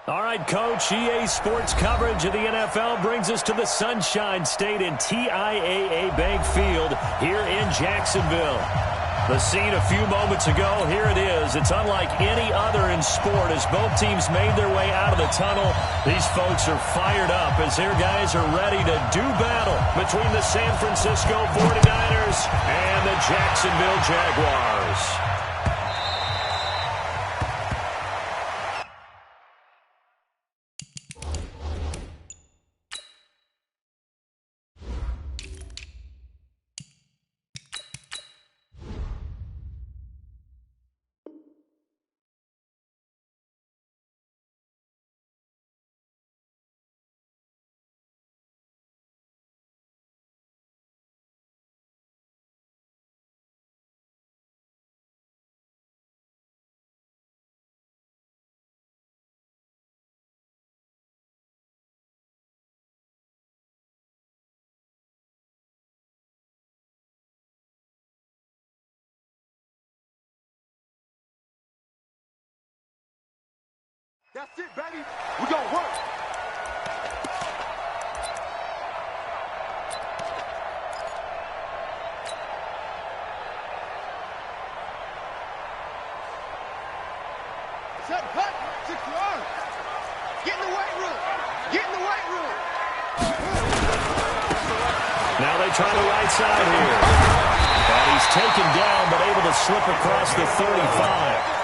All right, Coach, EA Sports coverage of the NFL brings us to the Sunshine State in TIAA Bank Field here in Jacksonville. The scene a few moments ago, here it is. It's unlike any other in sport as both teams made their way out of the tunnel. These folks are fired up as their guys are ready to do battle between the San Francisco 49ers and the Jacksonville Jaguars. That's it, baby. We gonna work. Set, cut, 6 yards. Get in the weight room. Get in the weight room. Now they try the right side here. And he's taken down, but able to slip across the 35.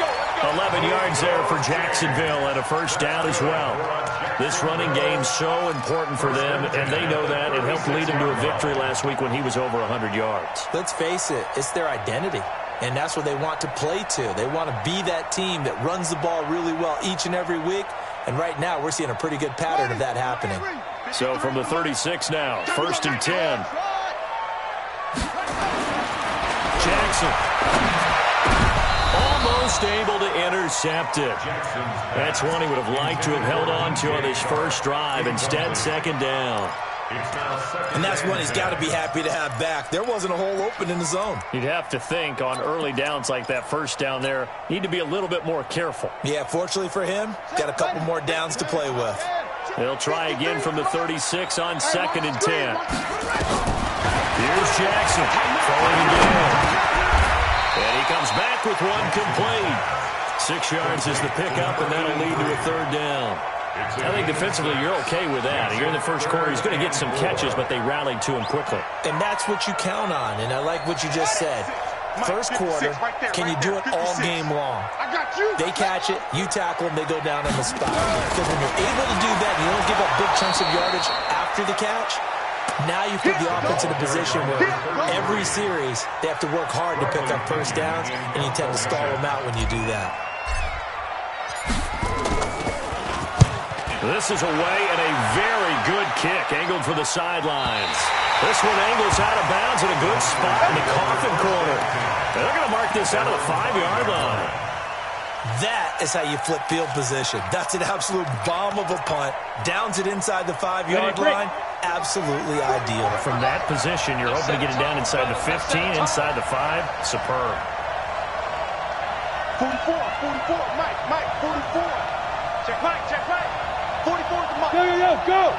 11 yards there for Jacksonville and a first down as well. This running game so important for them, and they know that. It helped lead them to a victory last week when he was over 100 yards. Let's face it, it's their identity, and that's what they want to play to. They want to be that team that runs the ball really well each and every week, and right now we're seeing a pretty good pattern of that happening. So from the 36 now, 1st and 10. Jackson. Almost able to intercept it. That's one he would have liked to have held on to on his first drive. Instead, 2nd down. And that's one he's got to be happy to have back. There wasn't a hole open in the zone. You'd have to think on early downs like that first down there, need to be a little bit more careful. Yeah, fortunately for him, got a couple more downs to play with. They'll try again from the 36 on 2nd and 10. Here's Jackson. Throwing again. And he comes back with one complete. 6 yards is the pickup, and that'll lead to a 3rd down. I think defensively you're okay with that. Here in the first quarter, he's going to get some catches, but they rallied to him quickly. And that's what you count on, and I like what you just said. First quarter, can you do it all game long? They catch it, you tackle them, they go down on the spot. Because when you're able to do that, you don't give up big chunks of yardage after the catch, now you put the offense in a position where every series they have to work hard to pick up first downs, and you tend to stall them out when you do that. This is away and a very good kick, angled for the sidelines. This one angles out of bounds in a good spot in the coffin corner. They're going to mark this out of the 5-yard line. That is how you flip field position. That's an absolute bomb of a punt. Downs it inside the 5-yard line. Absolutely ideal. From that position, you're hoping to get it down inside the 15, inside the 5. Superb. 44, Mike, 44. Check Mike. 44 to Mike. Go.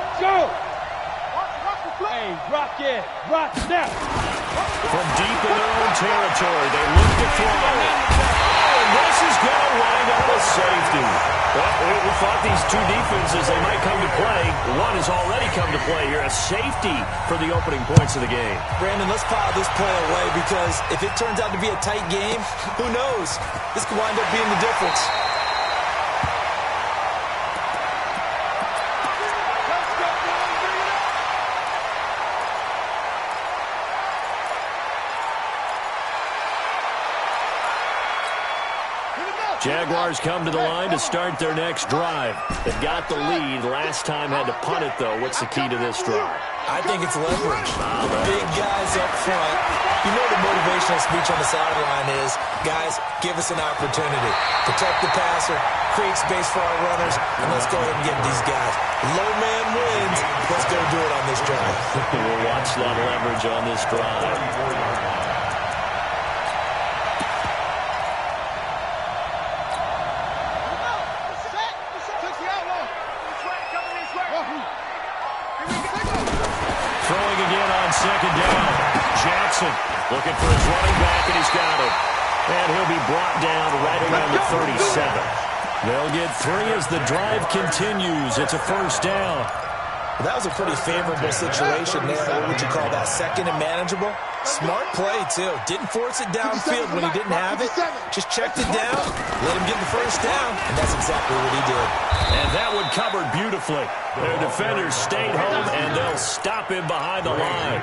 Hey, rock it. Rock snap. From deep in their own territory, they look to throw. And this is going to wind up a safety. Well, we thought these two defenses, they might come to play. One has already come to play here, a safety for the opening points of the game. Brandon, let's file this play away because if it turns out to be a tight game, who knows? This could wind up being the difference. Jaguars come to the line to start their next drive. They've got the lead. Last time had to punt it, though. What's the key to this drive? I think it's leverage. Big guys up front. You know the motivational speech on the sideline is, guys, give us an opportunity. Protect the passer, create space for our runners, and let's go ahead and get these guys. Low man wins. Let's go do it on this drive. We'll watch that leverage on this drive. second down. Jackson looking for his running back, and he's got it. And he'll be brought down right around the 37. They'll get 3 as the drive continues. It's a first down. Well, that was a pretty favorable situation there. What would you call that? Second and manageable? Smart play, too. Didn't force it downfield when he didn't have it. Just checked it down, let him get the first down, and that's exactly what he did. And that one covered beautifully. Their defenders stayed home, and they'll stop him behind the line.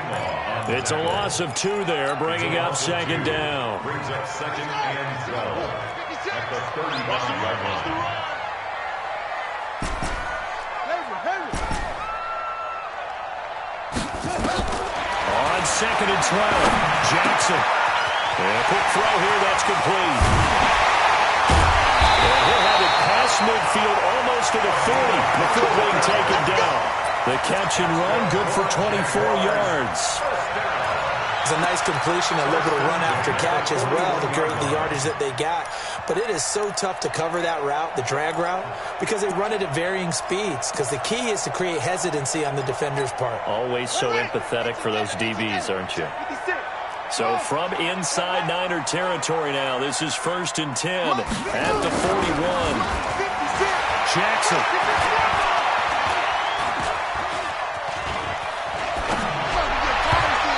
It's a loss of 2 there, bringing up second down. Brings up second and goal at the 39-yard line. On second and 12, Jackson. And a quick throw here, that's complete. And he'll have it past midfield almost to the 40 before being taken down. The catch and run, good for 24 yards. It's a nice completion, a little bit of run after catch as well to create the yardage that they got. But it is so tough to cover that route, the drag route, because they run it at varying speeds. Because the key is to create hesitancy on the defender's part. Always so empathetic for those DBs, aren't you? So from inside Niner territory now, this is 1st and 10 at the 41. Jackson.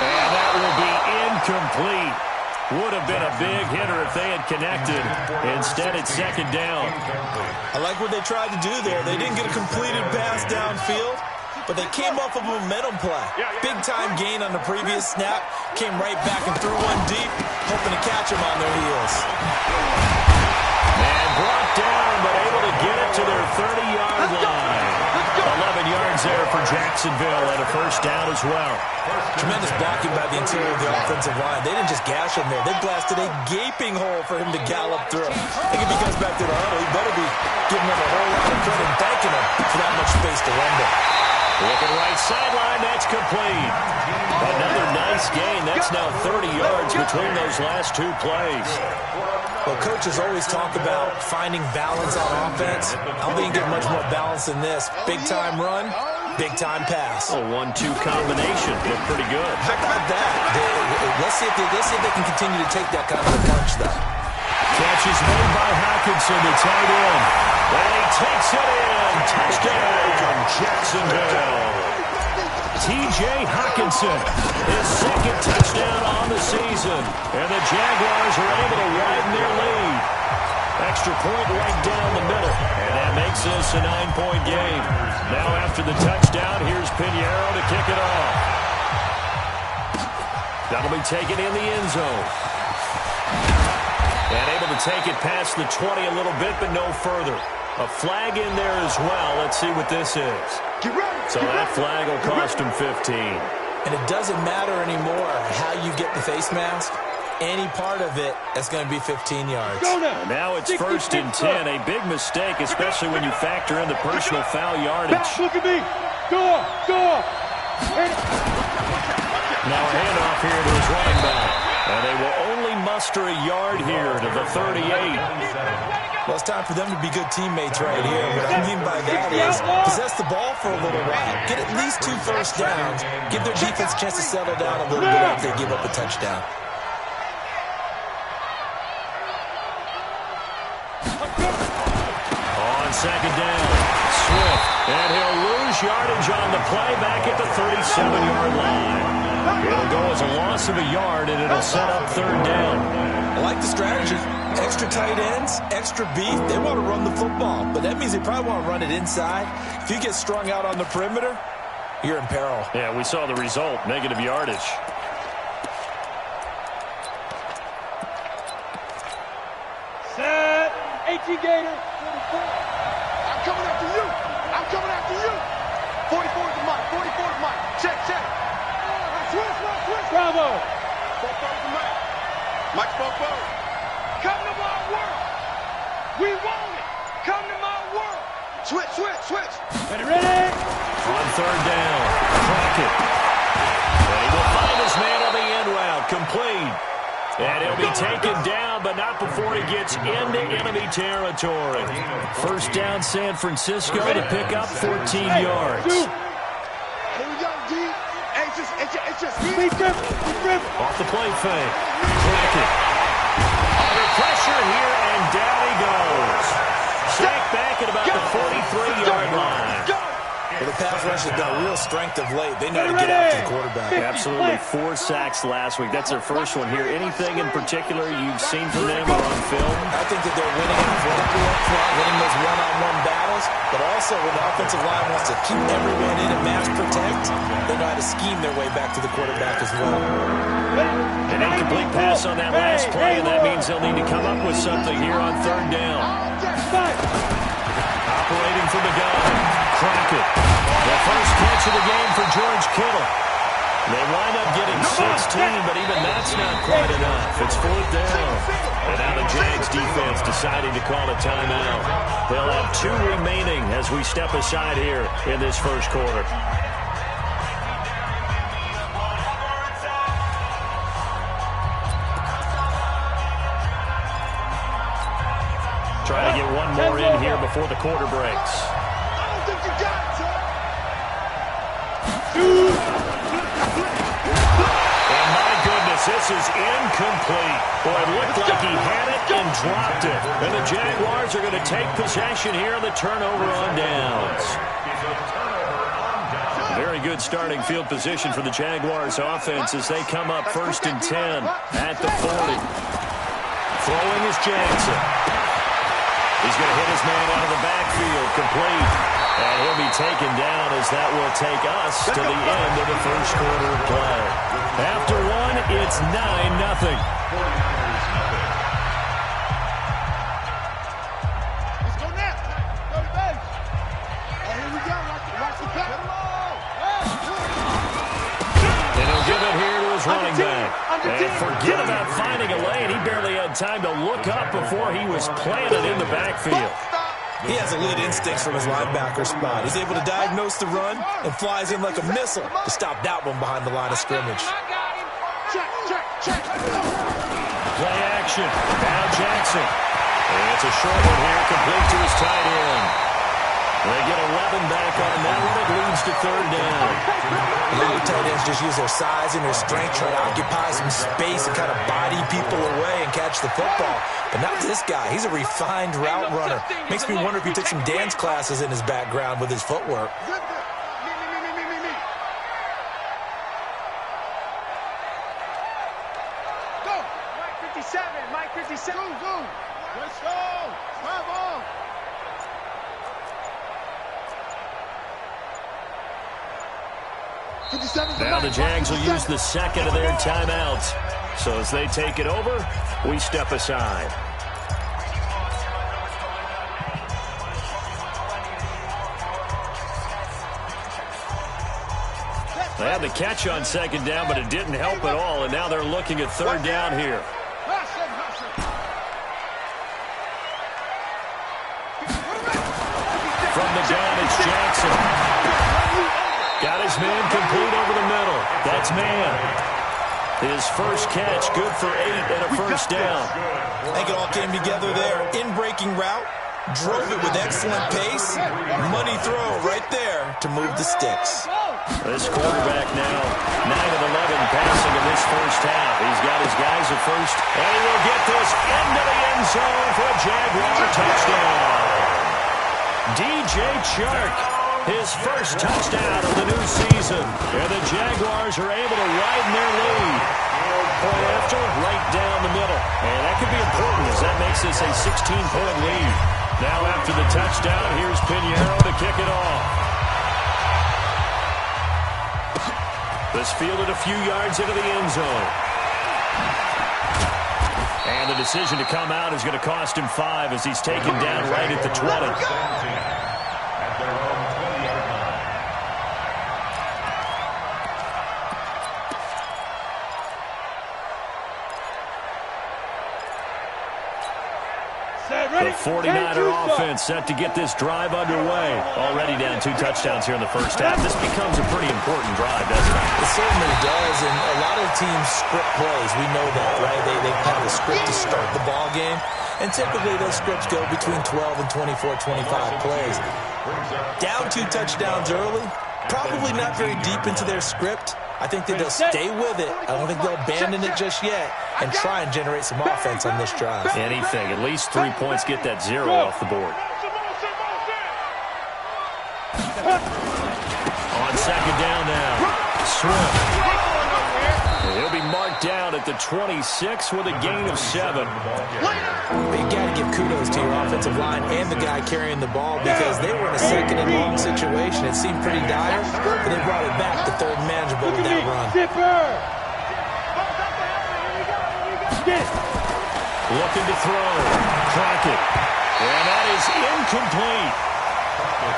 And that will be incomplete. Would have been a big hitter if they had connected. Instead, it's second down. I like what they tried to do there. They didn't get a completed pass downfield, but they came off of a momentum play. Big-time gain on the previous snap. Came right back and threw one deep, hoping to catch them on their heels. And brought down, but able to get it to their 30-yard line. 11 yards there for Jacksonville and a first down as well. Tremendous blocking by the interior of the offensive line. They didn't just gash him there. They blasted a gaping hole for him to gallop through. I think if he comes back to the huddle, he better be giving him a whole lot of credit and thanking him for that much space to run there. Looking right sideline, that's complete. Another nice gain. That's now 30 yards between those last 2 plays. Well, coaches always talk about finding balance on offense. I don't think you get much more balance than this. Big-time run, big-time pass. A 1-2 combination. Looked pretty good. How about that? Let's see if they can continue to take that kind of a punch, though. Catch is made by Hockenson, the tight end. And he takes it in. Touchdown, Jacksonville. T.J. Hockenson, his second touchdown on the season. And the Jaguars are able to widen their lead. Extra point right down the middle. And that makes this a 9-point game. Now after the touchdown, here's Pinheiro to kick it off. That'll be taken in the end zone. And able to take it past the 20 a little bit, but no further. A flag in there as well. Let's see what this is. So that flag will cost him 15. And it doesn't matter anymore how you get the face mask. Any part of it is going to be 15 yards. And now it's 1st and 10. A big mistake, especially when you factor in the personal foul yardage. Look at me. Go off. Now a handoff here to his running back. And they will only muster a yard here to the 38. Well, it's time for them to be good teammates right here. What I mean by that is possess the ball for a little while. Get at least 2 first downs. Give their defense a chance to settle down a little bit after they give up a touchdown. On second down, Swift. And he'll lose yardage on the play back at the 37-yard line. It'll go as a loss of a yard, and it'll set up 3rd down. I like the strategy. Extra tight ends, extra beef. They want to run the football, but that means they probably want to run it inside. If you get strung out on the perimeter, you're in peril. Yeah, we saw the result, negative yardage. Set. 18 Gator. 44. I'm coming after you. 44 is mine. 44 is mine. Check. Switch. Bravo. Spoke forward to Mike. Mike spoke forward. Come to my world. We want it. Come to my world. Switch. Ready. On 3rd down, Crockett. And he will find his man on the end route, complete. And he'll be taken down, but not before he gets into enemy territory. 1st down, San Francisco to pick up 14 yards. Here we go, D. Anxious It's just off the play fake. Crack it. Under pressure here, and down he goes. Sacked back at about the 43-yard line. Well, the pass rush has been a real strength of late. They know to get after the quarterback. Absolutely. 4 sacks last week. That's their first one here. Anything in particular you've seen from them or on film? I think that they're winning athletically up front, winning those one-on-one battles, but also when the offensive line wants to keep everyone in and mass protect, they know how to scheme their way back to the quarterback as well. An incomplete pass on that last play, and that means they'll need to come up with something here on 3rd down. Operating from the gun. Crockett. The first catch of the game for George Kittle. They wind up getting 16, but even that's not quite enough. It's 4th down. And now the Jags defense deciding to call a timeout. They'll have 2 remaining as we step aside here in this first quarter. Try to get one more in here before the quarter breaks. And my goodness, this is incomplete. Boy, it looked like he had it and dropped it. And the Jaguars are going to take possession here on the turnover on downs. Very good starting field position for the Jaguars offense as they come up 1st and 10 at the 40. Throwing is Jackson. He's going to hit his man out of the backfield, complete. And he'll be taken down as that will take us to the end of the first quarter of play. After 1, it's 9-0. Let's go now. Go to base. Here we go. Watch the play. And he'll give it here to his running back. And forget about finding a lane. He barely had time to look up before he was planted in the backfield. He has elite instincts from his linebacker spot. He's able to diagnose the run and flies in like a missile to stop that one behind the line of scrimmage. Play action. Now Jackson. And it's a short one here, complete to his tight end. They get 11 back on that one. It leads to 3rd down. A lot of tight ends just use their size and their strength, try to occupy some space and kind of body people away and catch the football. But not this guy. He's a refined route runner. Makes me wonder if he took some dance classes in his background with his footwork. Go! Mike 57, Mike 57. Go! Let's go! Drive on! Now the Jags will use the second of their timeouts. So as they take it over, we step aside. They had the catch on 2nd down, but it didn't help at all, and now they're looking at 3rd down here. From the gun, it's Jackson. Got his man complete over the middle. That's man. His first catch, good for 8 and a first down. I think it all came together there. In-breaking route, drove it with excellent pace. Money throw right there to move the sticks. This quarterback now, 9 of 11 passing in this first half. He's got his guys at first, and he will get this into the end zone for a Jaguar touchdown. DJ Chark, his first touchdown of the new season. And the Jaguars are able to widen their lead. Point after, right down the middle. And that could be important as that makes this a 16-point lead. Now after the touchdown, here's Pinheiro to kick it off. This fielded a few yards into the end zone. And the decision to come out is going to cost him 5 as he's taken down right at the 20. The 49er offense set to get this drive underway. Already down 2 touchdowns here in the first half. This becomes a pretty important drive, doesn't it? It certainly does, and a lot of teams script plays. We know that, right? They have a script to start the ball game, and typically those scripts go between 12 and 24, 25 plays. Down 2 touchdowns early, probably not very deep into their script. I think that they'll stay with it. I don't think they'll abandon it just yet and try and generate some offense on this drive. Anything. At least 3 points, get that 0 off the board. On second down now, Swift. He'll be marked down at the 26 with a gain of 7. But you got to give kudos to your offensive line and the guy carrying the ball because they were in a second and long situation. It seemed pretty dire, but they brought it back to third and manageable with that run. Looking to throw. Crockett. And that is incomplete.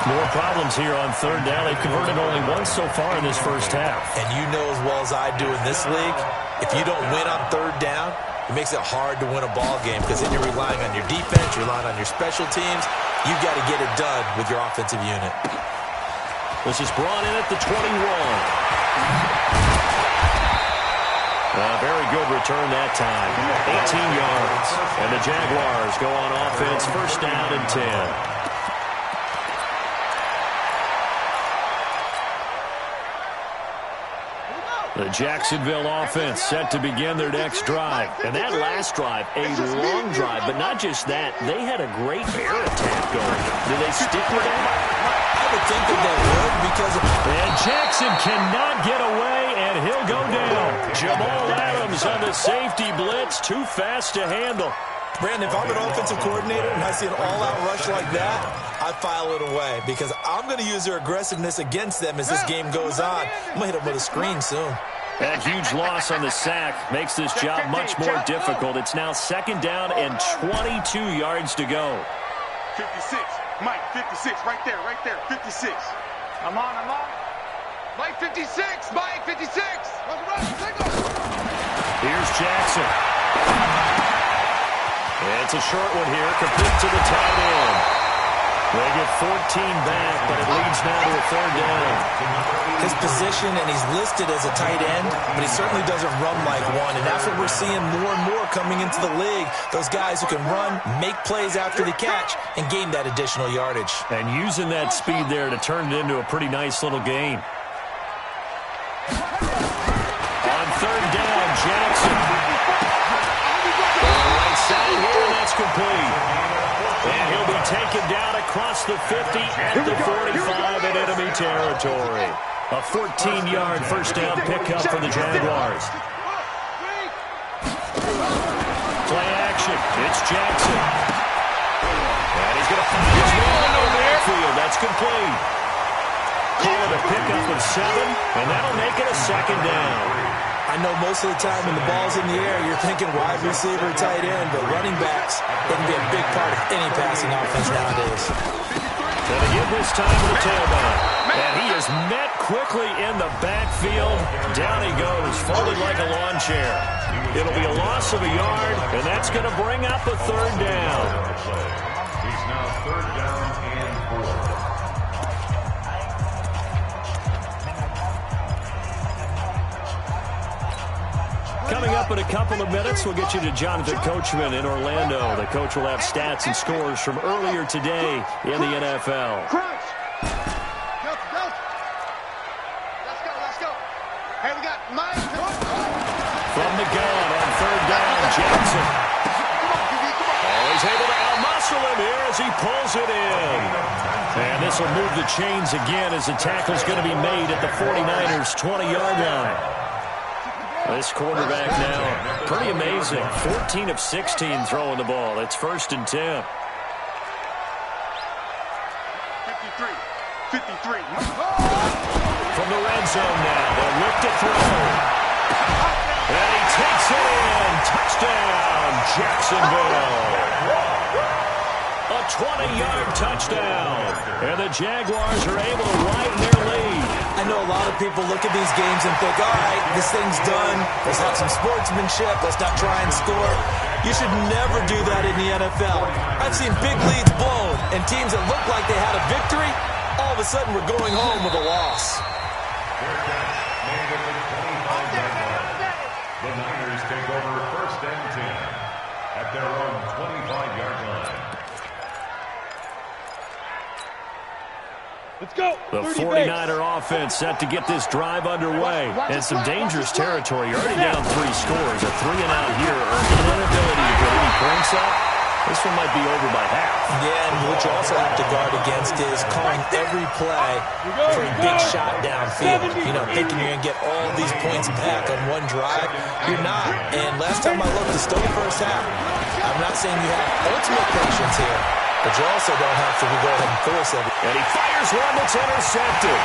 More problems here on third down. They've converted only once so far in this first half. And you know as well as I do in this league, if you don't win on third down, it makes it hard to win a ball game because then you're relying on your defense, you're relying on your special teams. You've got to get it done with your offensive unit. This is brought in at the 21. A very good return that time. 18 yards. And the Jaguars go on offense, first down and 10. The Jacksonville offense set to begin their next drive. And that last drive, a long drive, but not just that. They had a great air attack going. Do they stick with that? I would think that they would because And Jackson cannot get away, and he'll go down. Jamal Adams on the safety blitz, too fast to handle. Brandon, if I'm an offensive coordinator and I see an all-out rush like that, I file it away because I'm going to use their aggressiveness against them as this game goes on. I'm going to hit them with a screen soon. That huge loss on the sack makes this job much more difficult. It's now second down and 22 yards to go. 56. Mike, 56. Right there, 56. I'm on. Mike, 56. Mike, 56. Here's Jackson. It's a short one here, complete to the tight end. They get 14 back, but it leads now to a third down. His position, and he's listed as a tight end, but he certainly doesn't run like one, and that's what we're seeing more and more coming into the league. Those guys who can run, make plays after the catch, and gain that additional yardage. And using that speed there to turn it into a pretty nice little game. On third down, Jackson. Right side here, and that's complete. And he'll be taken down across the 50 at the 45 in enemy territory. A 14-yard first down pickup for the Jaguars. Play action. It's Jackson. And he's going to find his man in the backfield. That's complete. Call it a pickup of 7, and that'll make it a second down. I know most of the time when the ball's in the air, you're thinking wide receiver, tight end, but running backs, they can be a big part of any passing offense nowadays. Going to give this time to the tailback. And he is met quickly in the backfield. Down he goes, folded like a lawn chair. It'll be a loss of a yard, and that's going to bring up a third down. He's now third down and 4. Coming up in a couple of minutes, we'll get you to Jonathan Coachman in Orlando. The coach will have stats and scores from earlier today in the NFL. Crunch. Let's go. Hey, we got Mike. From the gun on third down, Jackson. Oh, he's able to out-muscle him here as he pulls it in. And this will move the chains again as the tackle's going to be made at the 49ers' 20-yard line. This quarterback now, pretty amazing. 14 of 16 throwing the ball. It's first and 10. 53. From the red zone now, they'll look to throw. And he takes it in. Touchdown, Jacksonville. A 20-yard touchdown. And the Jaguars are able to widen their lead. I know a lot of people look at these games and think, all right, this thing's done. Let's have some sportsmanship. Let's not try and score. You should never do that in the NFL. I've seen big leads blown, and teams that looked like they had a victory, all of a sudden we're going home with a loss. The Niners take over first and 10 at their own 25-yard line. Let's go. The 49er offense set to get this drive underway. And some dangerous territory. You're already down 3 scores. A 3-and-out here. An inability to put any points up. This one might be over by half. Yeah, and what you also have to guard against is calling every play for a big shot downfield. You know, thinking you're going to get all these points back on one drive. You're not. And last time I looked, it's still the first half. I'm not saying you have ultimate patience here, but you also don't have to go ahead and force everything. And he fires one that's intercepted.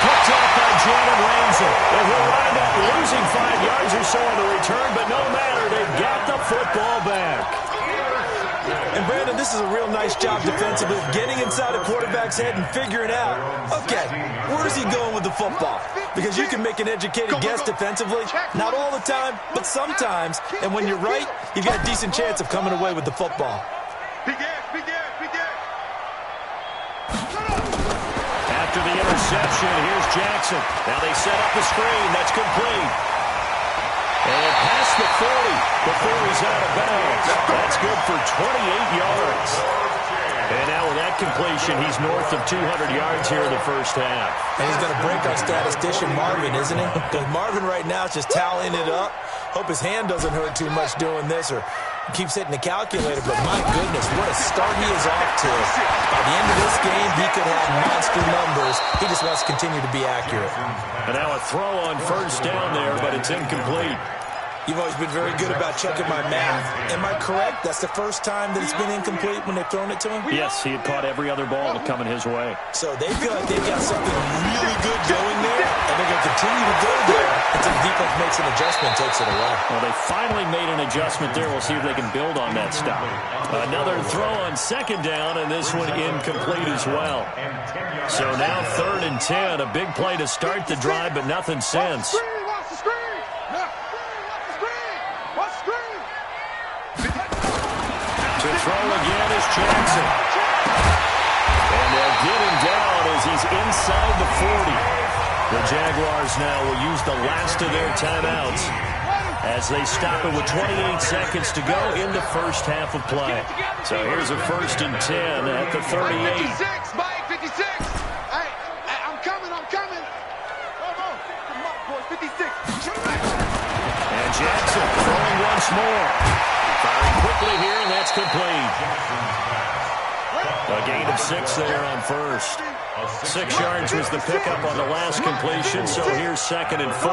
Picked up by Jalen Ramsey. And he'll wind up losing 5 yards or so on the return, but no matter, they've got the football back. And Brandon, this is a real nice job defensively, getting inside a quarterback's head and figuring out, okay, where's he going with the football? Because you can make an educated guess defensively, not all the time, but sometimes. And when you're right, you've got a decent chance of coming away with the football. After the interception, here's Jackson. Now they set up the screen. That's complete. And past the 40 before he's out of bounds. That's good for 28 yards. And now with that completion, he's north of 200 yards here in the first half. And he's going to break our statistician Marvin, isn't he? Because Marvin right now is just tallying it up. Hope his hand doesn't hurt too much doing this or keeps hitting the calculator. But my goodness, what a start he is off to. By the end of this game, he could have monster numbers. He just wants to continue to be accurate. And now a throw on first down there, but it's incomplete. You've always been very good about checking my math. Am I correct? That's the first time that it's been incomplete when they've thrown it to him? Yes, he had caught every other ball coming his way. So they feel like they've got something really good going there, and they're going to continue to go there until the defense makes an adjustment and takes it away. Well, they finally made an adjustment there. We'll see if they can build on that stop. Another throw on second down, and this one incomplete as well. So now 3rd and 10. A big play to start the drive, but nothing since. To throw again is Jackson. And they'll get him down as he's inside the 40. The Jaguars now will use the last of their timeouts as they stop it with 28 seconds to go in the first half of play. So here's a 1st and 10 at the 38. 56, Mike, 56. Hey, I'm coming. Come on, boys, 56. And Jackson throwing once more. Firing quickly here, and that's complete. A gain of 6 there on first. 6 yards was the pickup on the last completion, so here's 2nd and 4.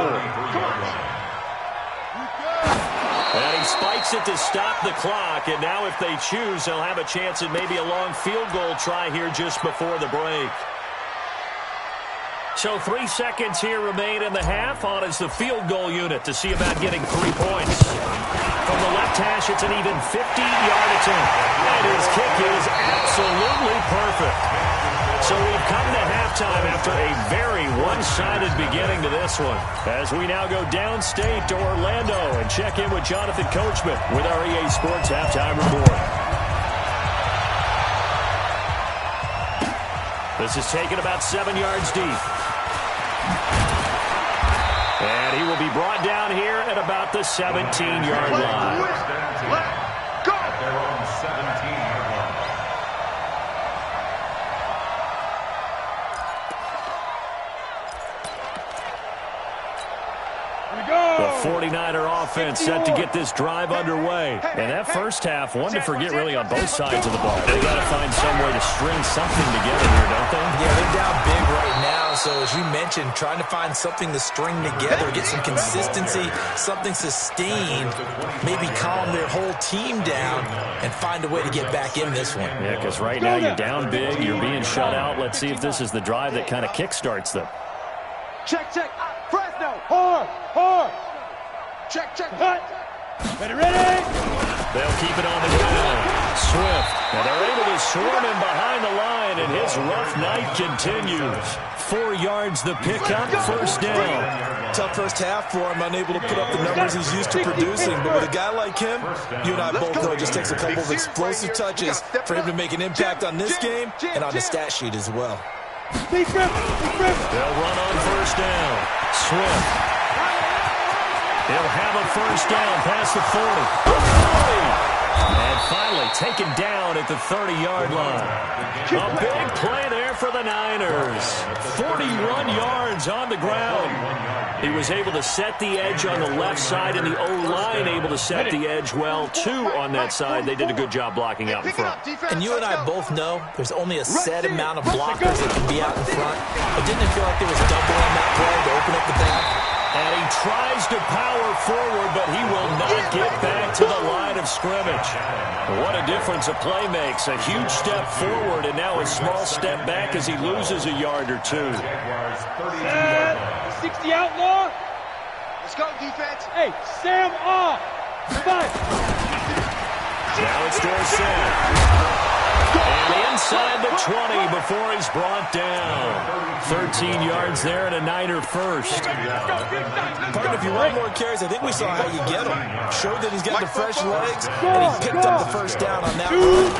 And he spikes it to stop the clock, and now if they choose, they'll have a chance at maybe a long field goal try here just before the break. So 3 seconds here remain in the half. On is the field goal unit to see about getting 3 points. From the left hash, it's an even 50-yard attempt. And his kick is absolutely perfect. So we've come to halftime after a very one-sided beginning to this one. As we now go downstate to Orlando and check in with Jonathan Coachman with our EA Sports Halftime Report. This is taken about 7 yards deep. And he will be brought down here at about the 17-yard line. Go! At their own 17-yard line. The 49er offense set to get this drive underway. And that first half, one to forget really on both sides of the ball. They got to find some way to string something together here, don't they? Yeah, they're down big right now. So as you mentioned, trying to find something to string together, get some consistency, something sustained, maybe calm their whole team down and find a way to get back in this one. Yeah, because right now you're down big, you're being shut out. Let's see if this is the drive that kind of kickstarts them. Check. Fresno. Hard. Check. Ready? They'll keep it on the ground. Swift. And they're able to swarm him behind the line, and his rough night continues. 4 yards the pickup, first down. Tough first half for him, unable to put up the numbers he's used to producing. But with a guy like him, you and I both know it just takes a couple of explosive touches for him to make an impact on this game and on the stat sheet as well. Deep grip. They'll run on first down. Swift. He'll have a first down past the 40. And finally taken down at the 30-yard line. A big play there for the Niners. 41 yards on the ground. He was able to set the edge on the left side, and the O-line able to set the edge well, too, on that side. They did a good job blocking out in front. And you and I both know there's only a set amount of blockers that can be out in front. But didn't it feel like there was double on that play to open up the back? And he tries to power forward, but he will not get back to the line of scrimmage. What a difference a play makes. A huge step forward, and now a small step back as he loses a yard or two. 60 outlaw. Let's go, defense. Hey, Sam off. 5. Now it's Dorsett. And inside the 20 before he's brought down. 13 yards there and a Niner first. Pardon, if you want more carries, I think we saw how you get him. Showed that he's got the fresh legs, and he picked up the first down on that run.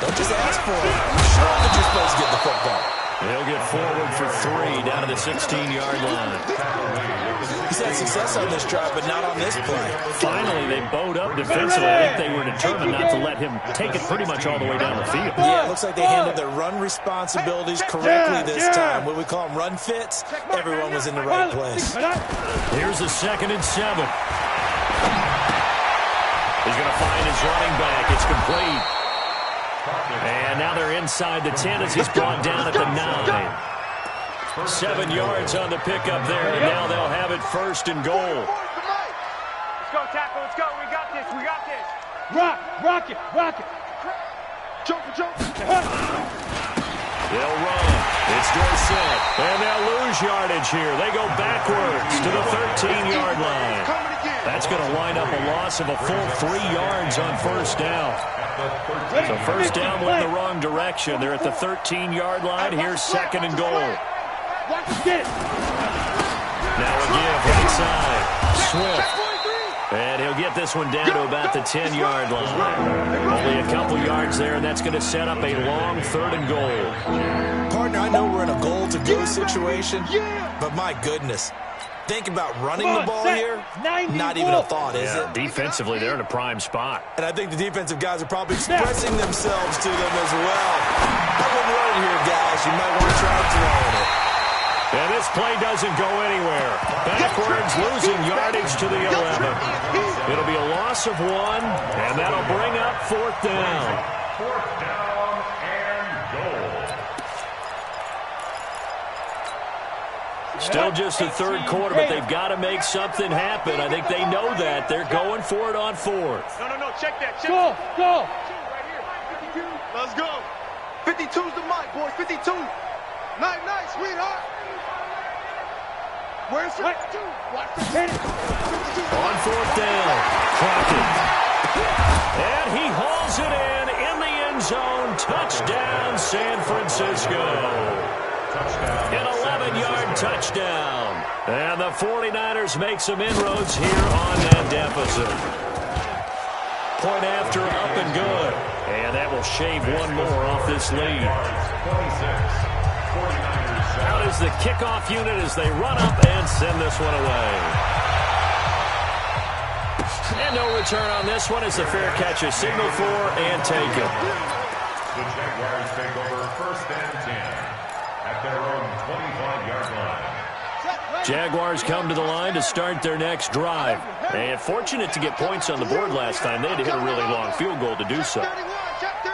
Don't just ask for it. Show that you're supposed to get the football. He'll get forward for 3 down to the 16-yard line. He's had success on this drive, but not on this play. Finally, they bowed up defensively. I think they were determined not to let him take it pretty much all the way down the field. Yeah, it looks like they handled their run responsibilities correctly this time. What we call them run fits, everyone was in the right place. Here's a 2nd and 7. He's going to find his running back. It's complete. And now they're inside the 10 as he's brought down at the 9. 7 yards on the pickup there, and now they'll have it 1st and goal. Let's go, tackle. Let's go. We got this. We got this. Rock it. Jump. They'll run. It's Dorsett. And they'll lose yardage here. They go backwards to the 13-yard line. That's going to wind up a loss of a full 3 yards on 1st down. So 1st down went in the wrong direction. They're at the 13-yard line. Here's 2nd and goal. Now a give right side. Swift. And he'll get this one down to about the 10-yard line. Only a couple yards there, and that's going to set up a long 3rd and goal. Partner, I know we're in a goal-to-go situation, but my goodness. Think about running the ball here, not even a thought, is it? Defensively, they're in a prime spot. And I think the defensive guys are probably expressing themselves to them as well. I wouldn't run it here, guys. You might want to try throwing it. And this play doesn't go anywhere. Backwards, losing yardage to the 11. It'll be a loss of 1, and that'll bring up 4th down. 4th down and goal. Still just the 3rd quarter, but they've got to make something happen. I think they know that. They're going for it on 4th. No. Check that. Go. Right here. 52. Let's go. 52's the mic, boys. 52. Nice, sweetheart. Where's 52? Watch the 10. On 4th down, Crockett. And he hauls it in the end zone. Touchdown, San Francisco. An 11-yard touchdown. And the 49ers make some inroads here on that deficit. Point after, up and good. And that will shave 1 more off this lead. 26. Out is the kickoff unit as they run up and send this one away. And no return on this one as the fair catch is signaled for and taken. The Jaguars take over 1st and 10 at their own 25-yard line. Jaguars come to the line to start their next drive. And fortunate to get points on the board last time. They had to hit a really long field goal to do so.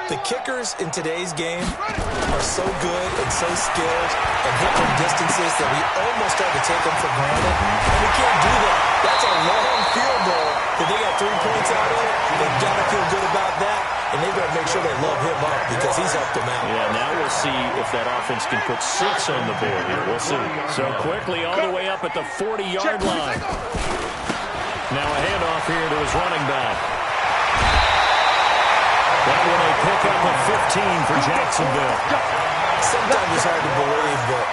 The kickers in today's game are so good and so skilled and hit from distances that we almost start to take them for granted. And we can't do that. That's a long field goal that they got 3 points out of. They've got to feel good about that, and they've got to make sure they love him up because he's helped them out. Yeah, now we'll see if that offense can put 6 on the board here. We'll see. So quickly all the way up at the 40-yard line. Now a handoff here to his running back. That one a pick up of 15 for Jacksonville. Sometimes it's hard to believe, but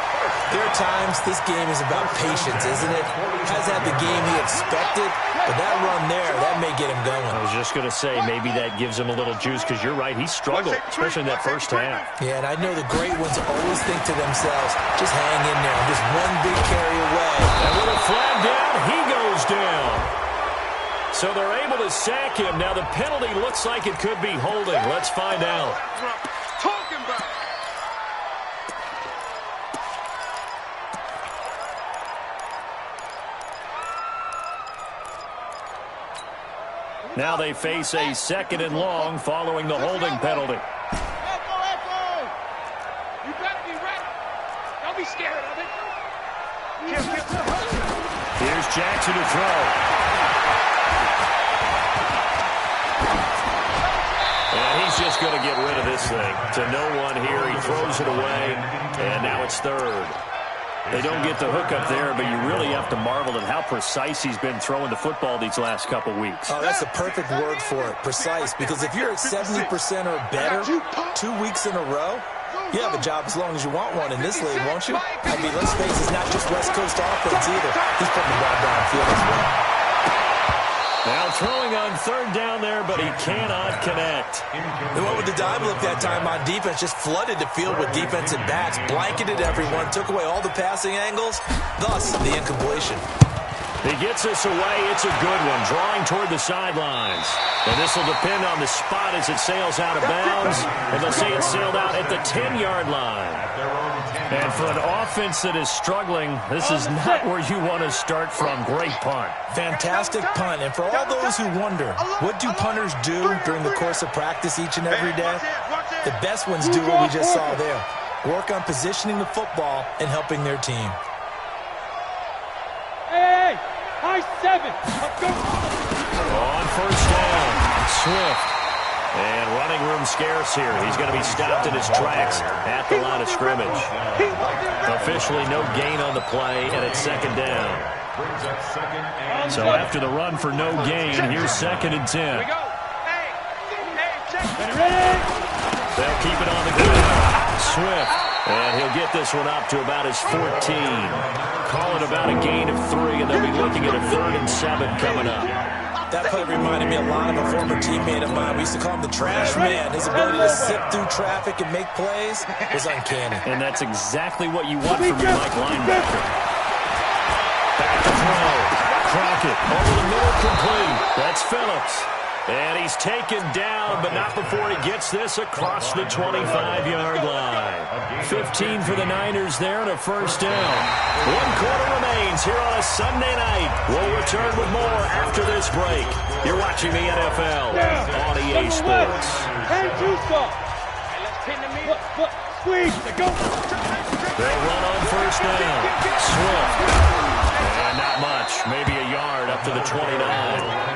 there are times this game is about patience, isn't it? Has had the game he expected, but that run there, that may get him going. I was just going to say, maybe that gives him a little juice, because you're right, he struggled, especially in that first half. Yeah, and I know the great ones always think to themselves, just hang in there, I'm just one big carry away. And with a flag down, he goes down. So they're able to sack him. Now the penalty looks like it could be holding. Let's find out. Talking about. Now they face a 2nd and long following the holding penalty. Echo. You better be ready. Don't be scared of it. Here's Jackson to throw. And he's just going to get rid of this thing. To no one here. He throws it away. And now it's 3rd. They don't get the hook up there, but you really have to marvel at how precise he's been throwing the football these last couple weeks. Oh, that's the perfect word for it, precise. Because if you're at 70% or better 2 weeks in a row, you have a job as long as you want one in this league, won't you? I mean, let's face it, it's not just West Coast offense either. He's putting the ball downfield as well. Now throwing on 3rd down there, but he cannot connect. They went with the dime look that time on defense, just flooded the field with defensive backs, blanketed everyone, took away all the passing angles, thus the incompletion. He gets this away. It's a good one, drawing toward the sidelines. And this will depend on the spot as it sails out of bounds. And they'll say it sailed out at the 10-yard line. And for an offense that is struggling, this is not where you want to start from. Great punt. Fantastic punt. And for all those who wonder, what do punters do during the course of practice each and every day? The best ones do what we just saw there. Work on positioning the football and helping their team. Hey, high 7. Let's go. On 1st down, Swift. And running room scarce here. He's going to be stopped in his tracks at the line of scrimmage. Officially no gain on the play, and it's 2nd down. So after the run for no gain, here's 2nd and 10. They'll keep it on the ground. Swift. And he'll get this one up to about his 14. Call it about a gain of 3, and they'll be looking at a 3rd and 7 coming up. That play reminded me a lot of a former teammate of mine. We used to call him the trash man. His ability to sift through traffic and make plays was uncanny. And that's exactly what you want from your Mike linebacker. Back to throw. Crockett over the middle, complete. That's Phillips. And he's taken down, but not before he gets this across the 25-yard line. 15 for the Niners there and a 1st down. 1 quarter remains here on a Sunday night. We'll return with more after this break. You're watching the NFL on EA Sports. Hey, too soft. Squeeze. Go. They'll run on 1st down. Swift. And not much. Maybe a yard up to the 29.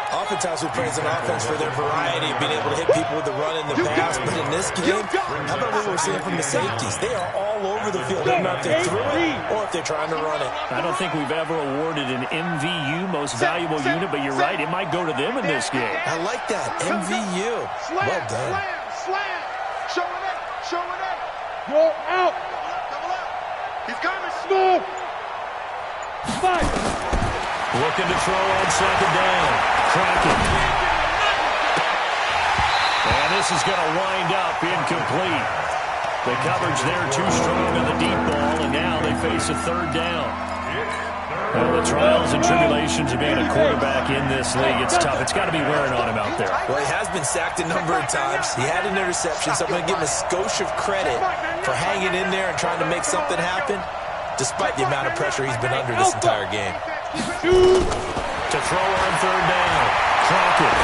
Oftentimes we praise an offense for their variety of being able to hit people with the run and the pass, but in this game, how about what we're seeing from the safeties? They are all over the field. I don't know if they threw it or if they're trying to run it. I don't think we've ever awarded an MVU, most valuable unit, but you're right, it might go to them in this game. I like that, MVU. Well done. Slam. Show it. Go out. Double up. He's coming. Smooth. Fight. Looking to throw on 2nd down. Crockett. And this is going to wind up incomplete. The coverage there too strong on the deep ball, and now they face a 3rd down. Well, the trials and tribulations of being a quarterback in this league, it's tough. It's got to be wearing on him out there. Well, he has been sacked a number of times. He had an interception, so I'm going to give him a skosh of credit for hanging in there and trying to make something happen, despite the amount of pressure he's been under this entire game. To throw on 3rd down. Crockett.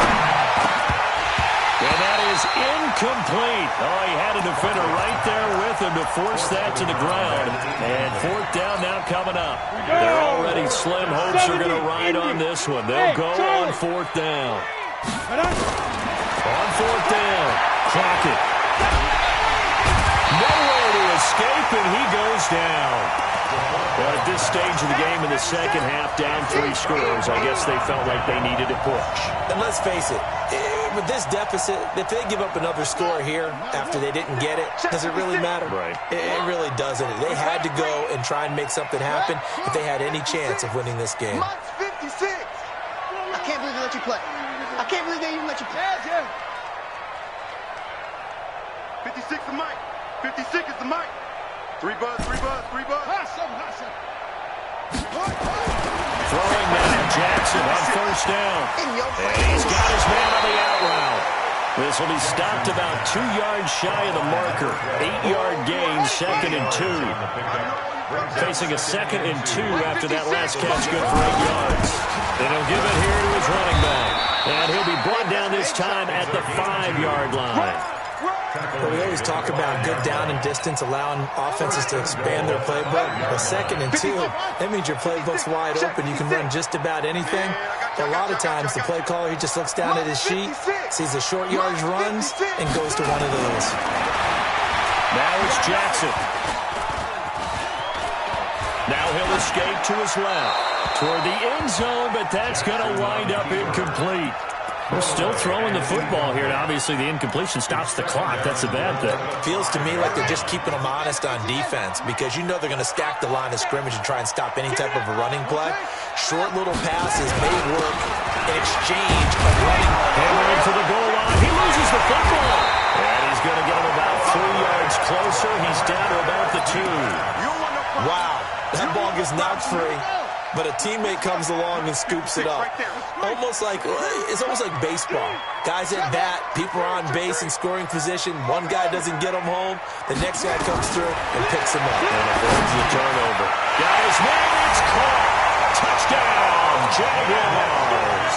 And that is incomplete. Oh, he had a defender right there with him to force that to the ground. And 4th down now coming up. They're already slim hopes are going to ride on this one. They'll go on 4th down. On 4th down. Crockett. Nowhere to escape, and he goes down. Well, at this stage of the game in the second half, down 3 scores, I guess they felt like they needed to push. And let's face it, with this deficit, if they give up another score here after they didn't get it, does it really matter? Right. It really doesn't. They had to go and try and make something happen if they had any chance of winning this game. Mike's 56. I can't believe they let you play. I can't believe they even let you play. 56 is Mike. 56 is the Mike. 3 buzz. Throwing now, Jackson on 1st down. And he's got his man on the out route. This will be stopped about 2 yards shy of the marker. 8-yard gain, 2nd and 2. Facing a 2nd and 2 after that last catch, good for 8 yards. And he'll give it here to his running back. And he'll be brought down this time at the 5-yard line. Well, we always talk about good down and distance, allowing offenses to expand their playbook. But 2nd and 2, that means your playbook's wide open. You can run just about anything. But a lot of times, the play caller, he just looks down at his sheet, sees the short yardage runs, and goes to one of those. Now it's Jackson. Now he'll escape to his left toward the end zone, but that's going to wind up incomplete. We're still throwing the football here, and obviously the incompletion stops the clock. That's a bad thing. Feels to me like they're just keeping them honest on defense because you know they're going to stack the line of scrimmage and try and stop any type of a running play. Short little passes may work in exchange of running. Hammering to the goal line. He loses the football. And he's going to get him about 3 yards closer. He's down to about the 2. Wow, that ball gets knocked free. But a teammate comes along and scoops it up. It's almost like baseball. Guys at bat, people are on base in scoring position. One guy doesn't get him home. The next guy comes through and picks him up. And avoids the turnover. Got his man, it's caught. Touchdown, Jaguars.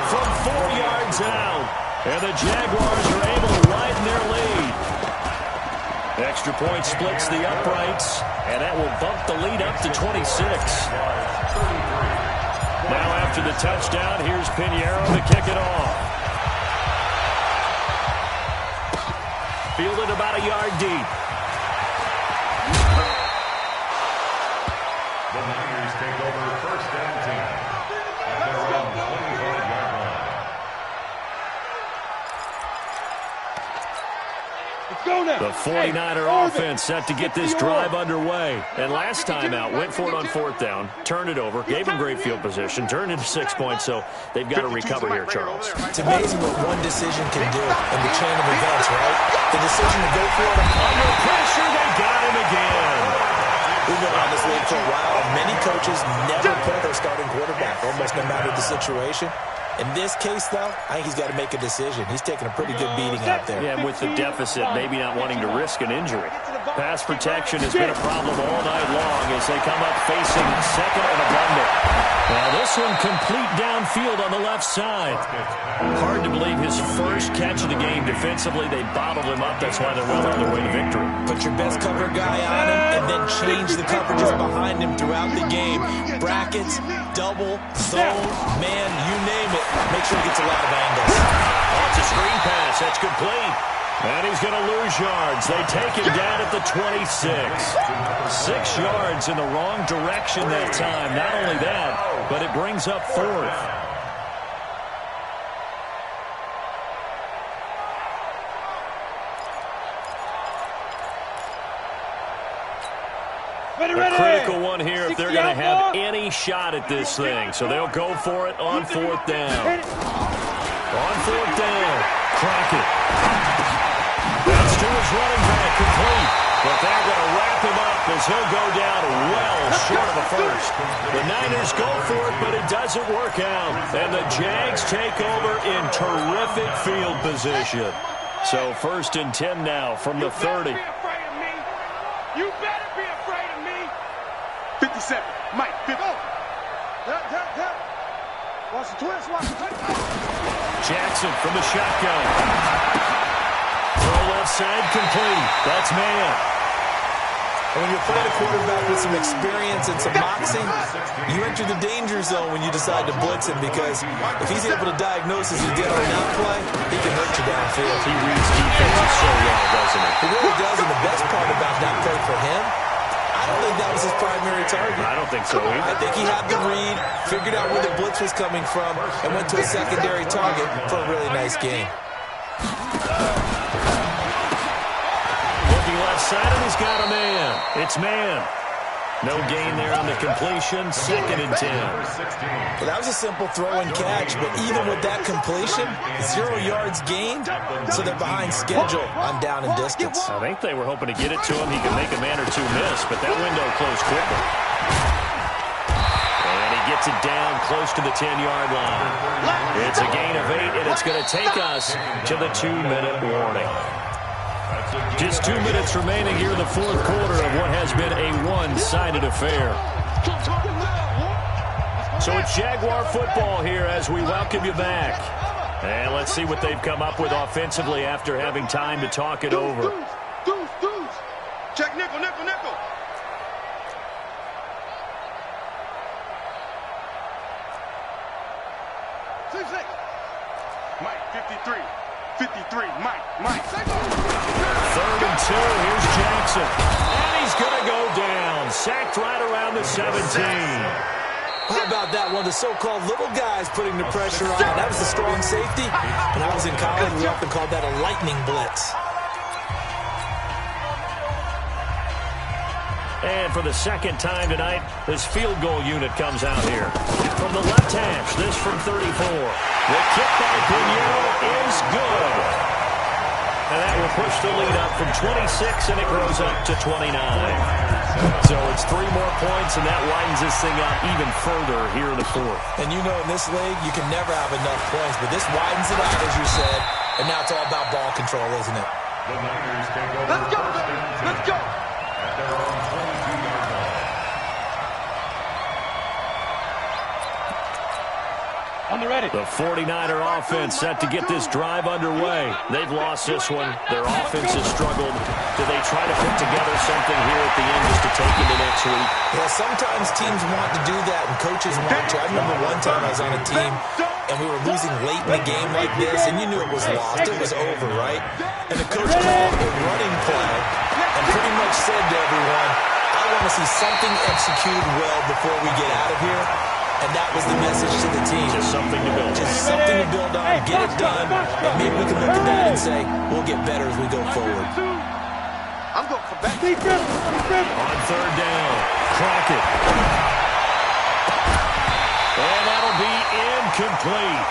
From 4 yards out. And the Jaguars are able to widen their lead. Extra point splits the uprights, and that will bump the lead up to 26. Now after the touchdown, here's Pinheiro to kick it off. Fielded about a yard deep. The Niners take over 1st and 10 at their own 25-yard line. The 49er offense set to get this drive underway. And last time out, went for it on 4th down, turned it over, gave them great field position, turned into 6 points, so they've got to recover here, Charles. It's amazing what one decision can do in the chain of events, right? The decision to go for it under pressure, they got him again. We've been on this league for a while, and many coaches never play their starting quarterback, almost no matter the situation. In this case, though, I think he's got to make a decision. He's taking a pretty good beating out there. Yeah, and with the deficit, maybe not wanting to risk an injury. Pass protection has been a problem all night long as they come up facing 2nd and a bundle. Now this one complete downfield on the left side. Hard to believe his first catch of the game defensively. They bottled him up. That's why they're well on their way to victory. Put your best cover guy on him and then change the coverages behind him throughout the game. Brackets, double, zone, man, you name it. Make sure he gets a lot of angles. Oh, it's a screen pass. That's complete. And he's going to lose yards. They take him down at the 26. 6 yards in the wrong direction that time. Not only that, but it brings up 4th. A critical one here if they're going to have any shot at this thing. So they'll go for it on 4th down. On 4th down, Crockett. That's to his running back, complete. But they're going to wrap him up as he'll go down well short of a first. The Niners go for it, but it doesn't work out. And the Jags take over in terrific field position. So 1st and 10 now from the 30. You better be afraid of me. 57. Mike, 50. Watch the twist. Watch the twist. Jackson from the shotgun. Throw left side complete. That's man. And when you're playing a quarterback with some experience and some moxie, you enter the danger zone when you decide to blitz him because if he's able to diagnose as he did on that play, he can hurt you downfield. He reads defenses so well, doesn't he? He really does, and the best part about that play for him, I don't think that was his primary target. I don't think so either. I think he had the read, figured out where the blitz was coming from, and went to a secondary target for a really nice game. Looking left side, and he's got a man. It's man. No gain there on the completion. 2nd and 10. Well, that was a simple throw and catch, but even with that completion, 0 yards gained, so they're behind schedule on down and distance. I think they were hoping to get it to him. He could make a man or two miss, but that window closed quickly. And he gets it down close to the 10-yard line. It's a gain of 8, and it's going to take us to the 2-minute warning. Just 2 minutes remaining here in the fourth quarter of what has been a one-sided affair. So it's Jaguar football here as we welcome you back. And let's see what they've come up with offensively after having time to talk it over. Check nickel, nickel, nickel. Mike, 53. 53, Mike. 3rd and 2, here's Jackson. And he's going to go down. Sacked right around the 17. How about that? One of the so-called little guys putting the pressure on. That was a strong safety. When I was in college, we often called that a lightning blitz. And for the second time tonight, this field goal unit comes out here. From the left hash, this from 34. The kick by Pinheiro is good. And that will push the lead up from 26, and it grows up to 29. So it's 3 more points, and that widens this thing out even further here in the fourth. And you know, in this league, you can never have enough points, but this widens it out, as you said, and now it's all about ball control, isn't it? The Niners take over. Let's go, let's go. At their own 22-yard line. On the ready. The 49er offense set to get this drive underway. They've lost this one. Their offense has struggled. Do they try to put together something here at the end just to take into next week? Yeah, sometimes teams want to do that, and coaches want to. I remember one time I was on a team, and we were losing late in the game like this, and you knew it was lost. It was over, right? And the coach called a running play and pretty much said to everyone, I want to see something executed well before we get out of here. And that was the message to the team. Just something to build. Just something to build on, get it done, and maybe we can look at that and say, we'll get better as we go forward. I'm going for back. On 3rd down, Crockett. And that'll be incomplete.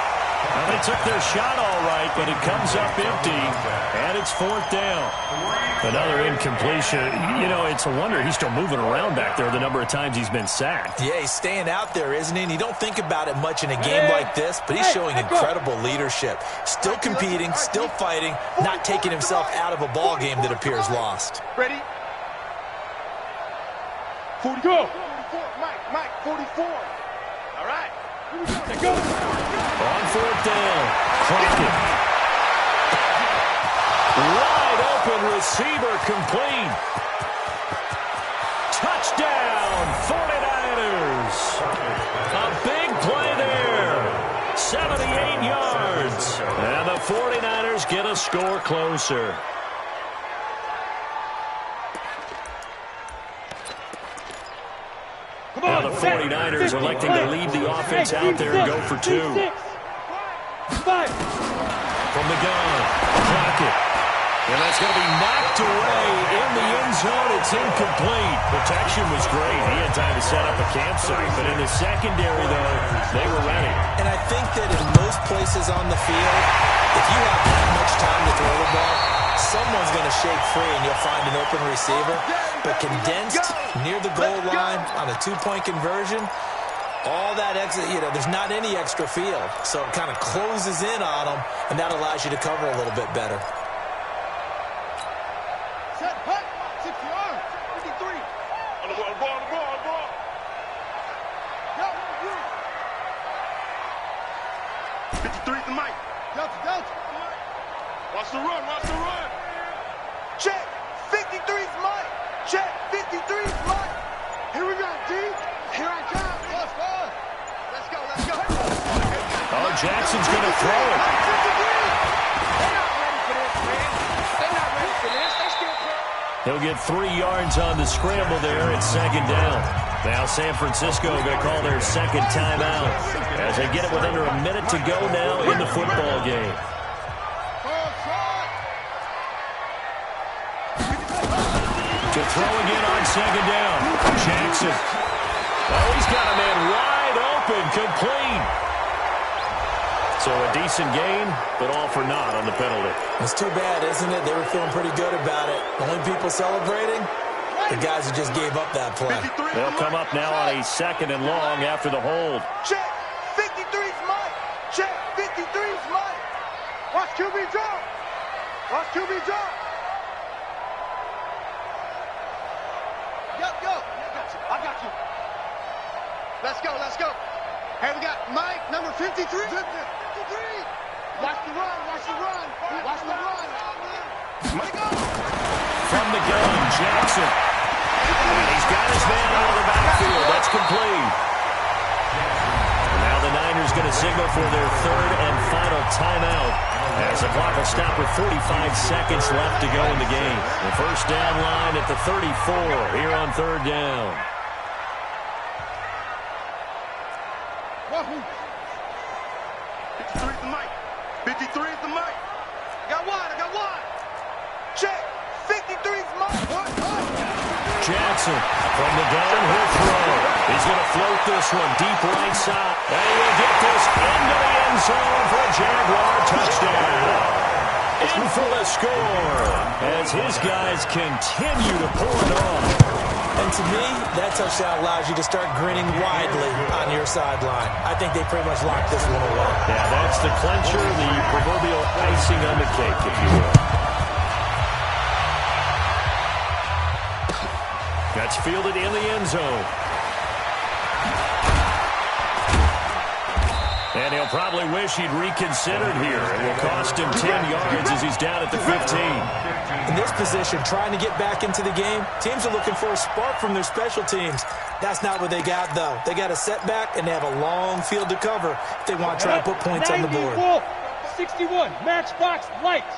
Well, they took their shot all right, but it comes up empty, and it's 4th down. Another incompletion. You know, it's a wonder he's still moving around back there the number of times he's been sacked. Yeah, he's staying out there, isn't he? And you don't think about it much in a game like this, but he's showing incredible leadership. Still competing, still fighting, not taking himself out of a ball game that appears lost. Ready? 44. Mike, 44. All right. Let's go. On 4th down, Crockett. Wide open receiver complete. Touchdown, 49ers. A big play there. 78 yards. And the 49ers get a score closer. Now the 49ers electing to leave the offense out there and go for 2. 5. From the gun, Crockett. And that's going to be knocked away in the end zone. It's incomplete. Protection was great. He had time to set up a campsite. But in the secondary, though, they were ready. And I think that in most places on the field, if you have that much time to throw the ball, someone's going to shake free and you'll find an open receiver. But condensed near the goal line on a 2-point conversion, all that extra, there's not any extra field. So it kind of closes in on them, and that allows you to cover a little bit better. Set, hut, 60 yards, 53. On the ball. Yo, 53 to Mike. Delta. Watch the run. Check, 53's Mike. Check, 53's Mike. Here we go, D. Here I come. Let's go. Oh, Jackson's going to throw it. They're not ready for this, man. They're not ready for this. They still play. He'll get 3 yards on the scramble there. It's 2nd down. Now San Francisco going to call their second timeout as they get it with under a minute to go now in the football game. To throw again on 2nd down. Jackson. Oh, he's got a man wide open, complete. So a decent gain, but all for naught on the penalty. It's too bad, isn't it? They were feeling pretty good about it. Only people celebrating, the guys who just gave up that play. They'll come up now on a 2nd and long after the hold. Check, 53's Mike. Check, 53's Mike. Watch QB drop. I got you. Let's go, let's go. Hey, we got Mike, number 53. 53. Watch the run, watch the run. Watch the run. Mike, go. From the gun, Jackson. And he's got his man out of the backfield. That's complete. And now the Niners going to signal for their third and final timeout, as the clock will stop with 45 seconds left to go in the game. The first down line at the 34 here on third down. 53 is the mic. 53 is the mic. I got one. Check. 53 is the mic. Jackson from the gun, he'll throw. He's going to float this one deep right side. And he'll get this into the end zone for a Jaguar touchdown. In for the score as his guys continue to pour it on. And to me, that touchdown allows you to start grinning widely on your sideline. I think they pretty much locked this one away. Yeah, that's the clincher, the proverbial icing on the cake, if you will. That's fielded in the end zone. And he'll probably wish he'd reconsidered here. It will cost him 10 yards as he's down at the 15. In this position, trying to get back into the game, teams are looking for a spark from their special teams. That's not what they got, though. They got a setback, and they have a long field to cover if they want to try to put points on the board. 61, matchbox lights.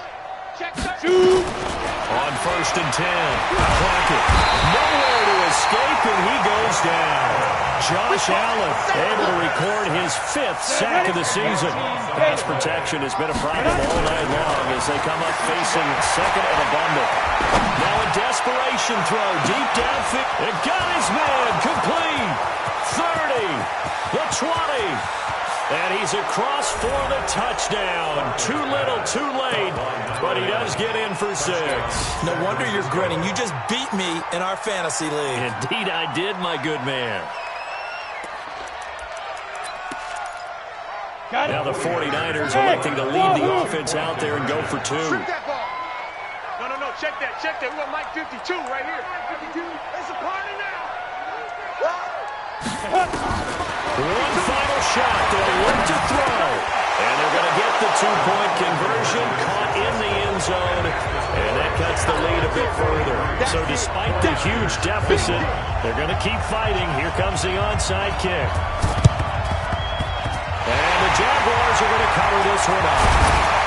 Check, shoot. On first and 10, clock it. Nowhere to escape, and he goes down. Josh Allen able to record his 5th sack of the season. Pass protection has been a problem all night long as they come up facing second and abundant. Now a desperation throw deep downfield. It got his man complete. 30, the 20. And he's across for the touchdown. Too little, too late, but he does get in for 6. No wonder you're grinning. You just beat me in our fantasy league. Indeed I did, my good man. Now the 49ers electing to lead the offense out there and go for 2. Shoot that ball. No, check that. We want Mike 52 right here. 52. It's a party now. One final shot. They'll look to throw. And they're going to get the 2-point conversion. Caught in the end zone. And that cuts the lead a bit further. So despite the huge deficit, they're going to keep fighting. Here comes the onside kick. And the Jaguars are going to cover this one up.